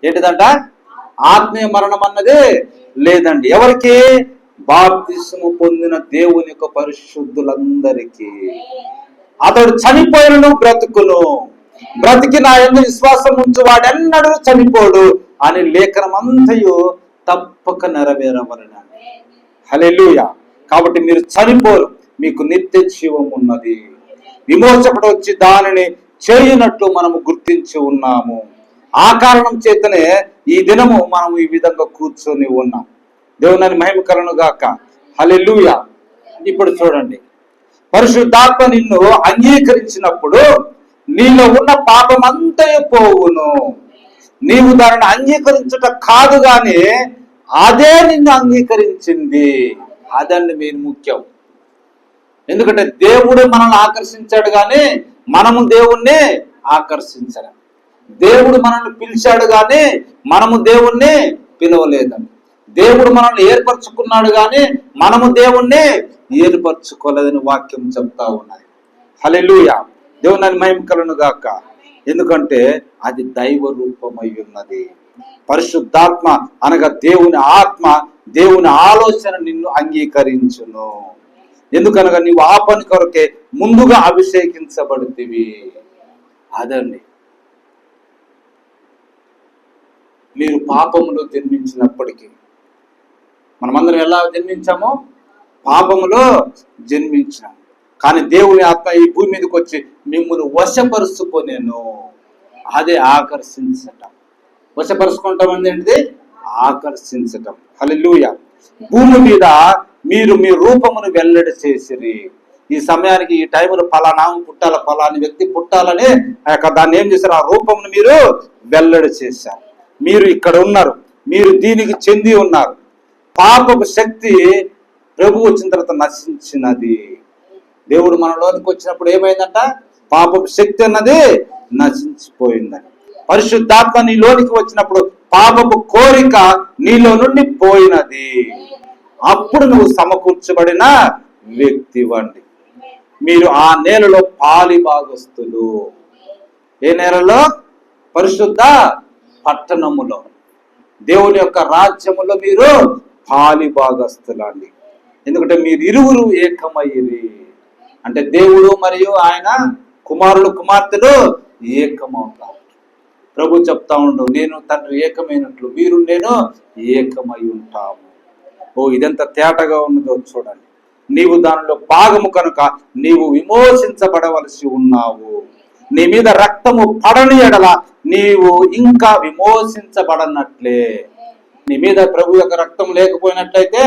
ఏంటిదంట? ఆత్మీయ మరణం అన్నది లేదండి. ఎవరికి? బాప్తిసము పొందిన దేవుని యొక్క పరిశుద్ధులందరికీ. అతడు చనిపోయినను బ్రతుకును, బ్రతికి నా యందు విశ్వాసం ఉంచు వాడెన్నడూ చనిపోడు అని లేఖనం అంతయు తప్పక నెరవేరవలెనని. హల్లెలూయా. కాబట్టి మీరు చనిపోరు, మీకు నిత్య జీవం ఉన్నది. విమోచకుడు వచ్చి దానిని చేయునట్లు మనము గుర్తించి ఉన్నాము. ఆ కారణం చేతనే ఈ దినము మనము ఈ విధంగా కూర్చొని ఉన్నాం. దేవుని మహిమ కలుగును గాక. హల్లెలూయా. ఇప్పుడు చూడండి, పరిశుద్ధాత్మ నిన్ను అంగీకరించినప్పుడు నీలో ఉన్న పాపం అంతయు పోవును. నీవు దానిని అంగీకరించుట కాదు గాని అదే నిన్ను అంగీకరించింది. అదండి మెయిన్ ముఖ్యం. ఎందుకంటే దేవుడు మనల్ని ఆకర్షించాడు కానీ మనము దేవుణ్ణి ఆకర్షించాలి. దేవుడు మనల్ని పిలిచాడు కానీ మనము దేవుణ్ణి పిలవలేదండి. దేవుడు మనల్ని ఏర్పరచుకున్నాడు కానీ మనము దేవుణ్ణి ఏర్పరచుకోలేదని వాక్యం చెప్తా ఉన్నది. హల్లెలూయా. దేవుని మహిమ కలుగును గాక. ఎందుకంటే అది దైవ రూపమై ఉన్నది. పరిశుద్ధాత్మ అనగా దేవుని ఆత్మ, దేవుని ఆలోచన నిన్ను అంగీకరించును. ఎందుకనగా నీవు ఆ పని కొరకే ముందుగా అభిషేకించబడుతీవి. అదండి. మీరు పాపములో జన్మించినప్పటికీ, మనమందరం ఎలా జన్మించామో పాపములో జన్మించాం. కానీ దేవుని ఆత్మ ఈ భూమి మీదకి వచ్చి మిమ్మల్ని వశపరుచుకొనేను. అదే ఆకర్షించటం. వశపరుచుకుంటాం అంటే ఏంటిది? ఆకర్షించటం. హల్లెలూయా. భూమి మీద మీరు మీ రూపమును వెల్లడి చేసిరి. ఈ సమయానికి ఈ టైంలో ఫలానా పుట్టాల, ఫలాని వ్యక్తి పుట్టాలని దాన్ని ఏం చేశారు? ఆ రూపమును మీరు వెల్లడి చేశారు. మీరు ఇక్కడ ఉన్నారు, మీరు దీనికి చెంది ఉన్నారు. పాపపు శక్తి ప్రభు వచ్చిన తర్వాత నశించినది. దేవుడు మనలోనికి వచ్చినప్పుడు ఏమైందంట? పాపపు శక్తి అన్నది నశించిపోయిందని. పరిశుద్ధాత్మ నీలోనికి వచ్చినప్పుడు పాపపు కోరిక నీలో నుండి పోయినది. అప్పుడు నువ్వు సమకూర్చబడిన వ్యక్తివండి. మీరు ఆ నేలలో పాలి భాగస్తులు. ఏ నేలలో? పరిశుద్ధ పట్టణములో, దేవుని యొక్క రాజ్యములో మీరు పాలి భాగస్తులండి. ఎందుకంటే మీరు ఇరువురు ఏకమయ్యిరి. అంటే దేవుడు మరియు ఆయన కుమారులు కుమార్తెలు ఏకమవుతారు. ప్రభు చెప్తా ఉండు, నేను తండ్రి ఏకమైనట్లు మీరు నేను ఏకమై ఉంటాము. ఓ, ఇదెంత తేటగా ఉన్నదో చూడండి. నీవు దానిలో భాగము కనుక నీవు విమోచించబడవలసి ఉన్నావు. నీ మీద రక్తము పడని ఎడల నీవు ఇంకా విమోచించబడనట్లే. నీ మీద ప్రభు యొక్క రక్తం లేకపోయినట్లయితే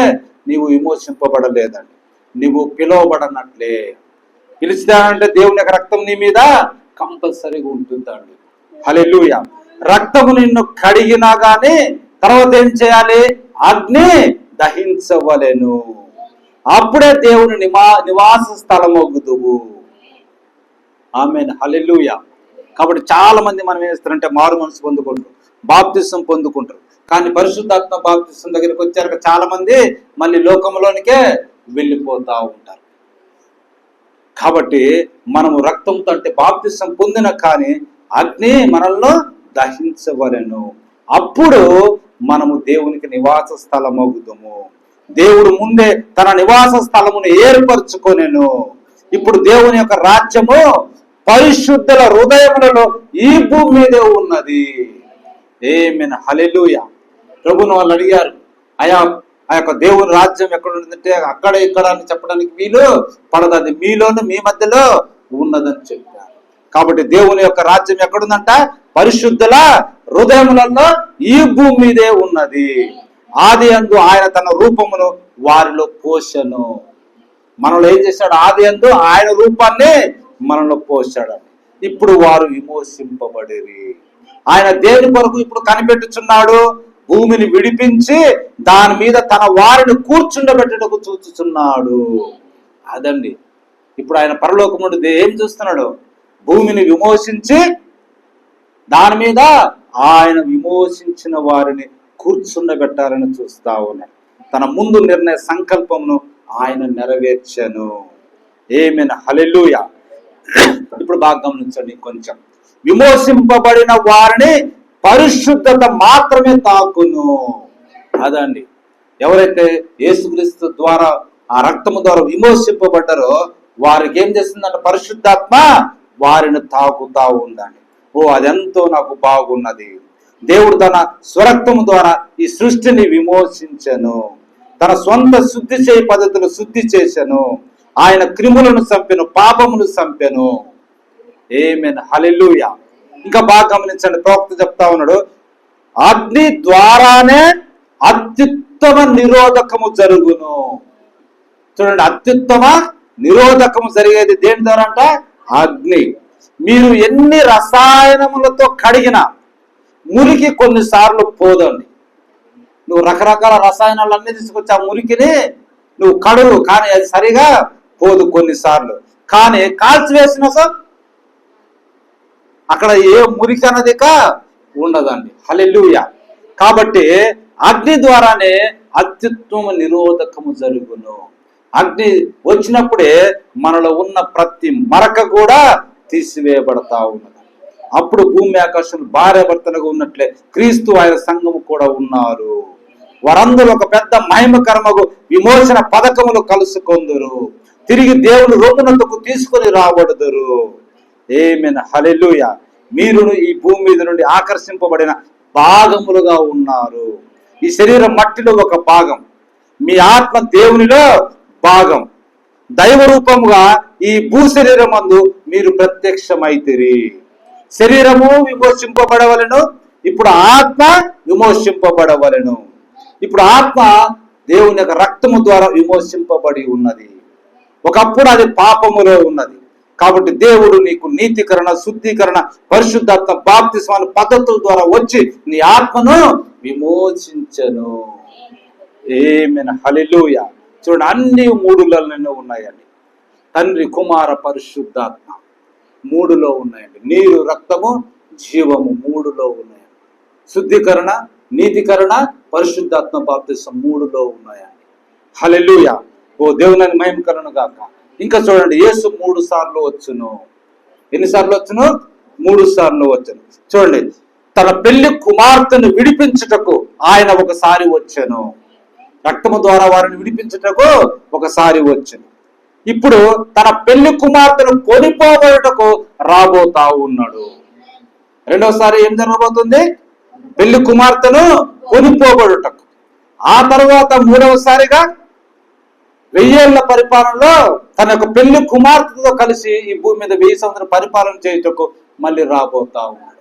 నీవు విమోచింపబడలేదండి, నీవు పిలువబడనట్లే. పిలిచిదానంటే దేవుని యొక్క రక్తం నీ మీద కంపల్సరీగా ఉంటుందండి. హల్లెలూయా. రక్తము నిన్ను కడిగినా గాని తర్వాత ఏం చేయాలి? అగ్ని దహించవలెను. అప్పుడే దేవుని నివాస స్థలమొగుదువు. ఆమేన్, హల్లెలూయా. కాబట్టి చాలా మంది మనం ఏం చేస్తారంటే మారు మనసు పొందుకుంటారు, బాప్తిసం పొందుకుంటారు. కానీ పరిశుద్ధాత్మ బాప్తిసం దగ్గరికి వచ్చాక చాలా మంది మళ్ళీ లోకంలోనికే వెళ్ళిపోతా ఉంటారు. కాబట్టి మనము రక్తంతో అంటే బాప్తిసం పొందిన కానీ అగ్ని మనల్ని దహించవలెను. అప్పుడు మనము దేవునికి నివాస స్థలమగుదుము. దేవుడు ముందే తన నివాస స్థలమును ఏర్పరచుకొనెను. ఇప్పుడు దేవుని యొక్క రాజ్యము పరిశుద్ధుల హృదయములలో ఈ భూమి మీదే ఉన్నది. ఆమేన్, హల్లెలూయా. ప్రభువును వాళ్ళు అడిగారు, ఆ యొక్క దేవుని రాజ్యం ఎక్కడ ఉందంటే అక్కడ ఇక్కడ అని చెప్పడానికి వీలు పడదు, అది మీలోను మీ మధ్యలో ఉన్నదని చెప్పారు. కాబట్టి దేవుని యొక్క రాజ్యం ఎక్కడుందంట? పరిశుద్ధుల హృదయములలో ఈ భూమి మీదే ఉన్నది. ఆది యందు ఆయన తన రూపమును వారిలో పోషను. మనలో ఏం చేశాడు? ఆది యందు ఆయన రూపాన్ని మనలో పోశాడు. ఇప్పుడు వారు విమోచింపబడిరి. ఆయన దేని కొరకు ఇప్పుడు కనిపెట్టుచున్నాడు? భూమిని విడిపించి దాని మీద తన వారిని కూర్చుండబెట్టుటకు చూచుచున్నాడు. అదండి ఇప్పుడు ఆయన పరలోకం నుండి ఏం చూస్తున్నాడు? భూమిని విమోచించి దాని మీద ఆయన విమోచించిన వారిని కూర్చుండబెట్టాలని చూస్తా ఉన్నాడు. తన ముందు నిర్ణయ సంకల్పమును ఆయన నెరవేర్చను. ఆమేన్, హల్లెలూయా. ఇప్పుడు బాగా గమనించండి కొంచెం. విమోచింపబడిన వారిని పరిశుద్ధత మాత్రమే తాకును. అదండి ఎవరైతే యేసుక్రీస్తు ద్వారా ఆ రక్తము ద్వారా విమోచింపబడ్డారో వారికి ఏం చేస్తుందంటే పరిశుద్ధాత్మ వారిని తాకుతా ఉందండి. అదెంతో నాకు బాగున్నది. దేవుడు తన స్వరక్తము ద్వారా ఈ సృష్టిని విమోచించెను. తన సొంత శుద్ధి చేయ పద్ధతులు శుద్ధి చేశాను. ఆయన క్రిములను చంపెను, పాపమును చంపెను. ఆమేన్, హల్లెలూయా. ఇంకా బాగా గమనించండి, ప్రవక్త చెప్తా ఉన్నాడు, అగ్ని ద్వారానే అత్యుత్తమ నిరోధకము జరుగును. చూడండి, అత్యుత్తమ నిరోధకము జరిగేది దేని ద్వారా అంట? అగ్ని. మీరు ఎన్ని రసాయనములతో కడిగినా మురికి కొన్నిసార్లు పోదండి. నువ్వు రకరకాల రసాయనాలు అన్ని తీసుకొచ్చి ఆ మురికిని నువ్వు కడుగు, కానీ అది సరిగా పోదు కొన్నిసార్లు. కానీ కాల్చివేసిన సార్ అక్కడ ఏ మురికి అన్నదిక ఉండదండి. హల్లెలూయా. కాబట్టి అగ్ని ద్వారానే అత్యుత్తమ నిరోధకము జరుగును. అగ్ని వచ్చినప్పుడే మనలో ఉన్న ప్రతి మరక కూడా తీసివేయబడతా ఉన్నది. అప్పుడు భూమి ఆకాశం భార్య భర్తలుగా ఉన్నట్లే క్రీస్తు ఆయన సంఘము కూడా ఉన్నారు. వారందరూ ఒక పెద్ద మహిమకరమగు విమోచన పథకములు కలుసుకొందురు. తిరిగి దేవుని రూపనతకు తీసుకొని రాబడుదురు. ఆమేన్, హల్లెలూయా. మీరు ఈ భూమి మీద నుండి ఆకర్షింపబడిన భాగములుగా ఉన్నారు. ఈ శరీరం మట్టిలో ఒక భాగం, మీ ఆత్మ దేవునిలో భాగం. దైవ రూపముగా ఈ భూ శరీరం అందు మీరు ప్రత్యక్షమైతిరి. శరీరము విమోచింపబడవలెను, ఇప్పుడు ఆత్మ విమోచింపబడవలెను. ఇప్పుడు ఆత్మ దేవుని యొక్క రక్తము ద్వారా విమోచింపబడి ఉన్నది. ఒకప్పుడు అది పాపములో ఉన్నది. కాబట్టి దేవుడు నీకు నీతికరణ, శుద్ధీకరణ, పరిశుద్ధాత్మ, బాప్తిస్మాన పద్ధతుల ద్వారా వచ్చి నీ ఆత్మను విమోచించను. ఆమేన్, హల్లెలూయా. చూడండి, అన్ని మూడులలో ఉన్నాయండి. తండ్రి, కుమార, పరిశుద్ధాత్మ మూడులో ఉన్నాయండి. నీరు, రక్తము, జీవము మూడులో ఉన్నాయండి. శుద్ధీకరణ, నీతికరణ, పరిశుద్ధాత్మ, బాప్తిస్మం మూడులో ఉన్నాయండి. హల్లెలూయా. దేవుని మహిమకరణ గాక. ఇంకా చూడండి, యేసు 3 సార్లు వచ్చును. ఎన్నిసార్లు వచ్చును? 3 సార్లు వచ్చును. చూడండి, తన పెళ్లి కుమార్తెను విడిపించుటకు ఆయన ఒకసారి వచ్చాను. రక్తము ద్వారా వారిని విడిపించుటకు ఒకసారి వచ్చాను. ఇప్పుడు తన పెళ్లి కుమార్తెను కొనిపోబడుటకు రాబోతా ఉన్నాడు. రెండోసారి ఏం జరగబోతుంది? పెళ్లి కుమార్తెను కొనిపోబడుటకు. ఆ తర్వాత 3వసారిగా 1000 ఏళ్ల పరిపాలనలో తన యొక్క పెళ్లి కుమార్తెతో కలిసి ఈ భూమి మీద 1000 సంవత్సరం పరిపాలన చేయుటకు మళ్ళీ రాబోతా ఉన్నాడు.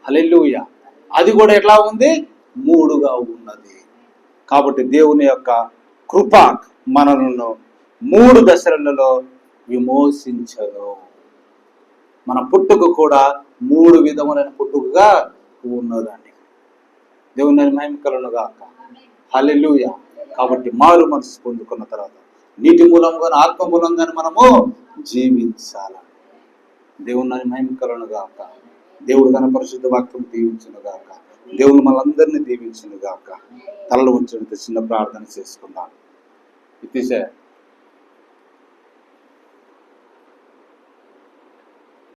హల్లెలూయా. అది కూడా ఎట్లా ఉంది? 3గా ఉన్నది. కాబట్టి దేవుని యొక్క కృప మనలను 3 దశలలో విమోచించను. మన పుట్టుక కూడా 3 విధములైన పుట్టుకగా ఉన్నదండి. దేవుని మహిమకలను గాక. హల్లెలూయా. కాబట్టి మారు మనసు పొందుకున్న తర్వాత నీటి మూలంగా, ఆత్మ మూలంగా మనము జీవించాలి. దేవుని మహిమకలను గాక. దేవుడు తన పరిశుద్ధ వాక్యం దీవించును గాక. దేవుని మనందరినీ దీవించును గాక. తలలు ఉంచడంతో చిన్న ప్రార్థన చేసుకుందాం. ఇట్లా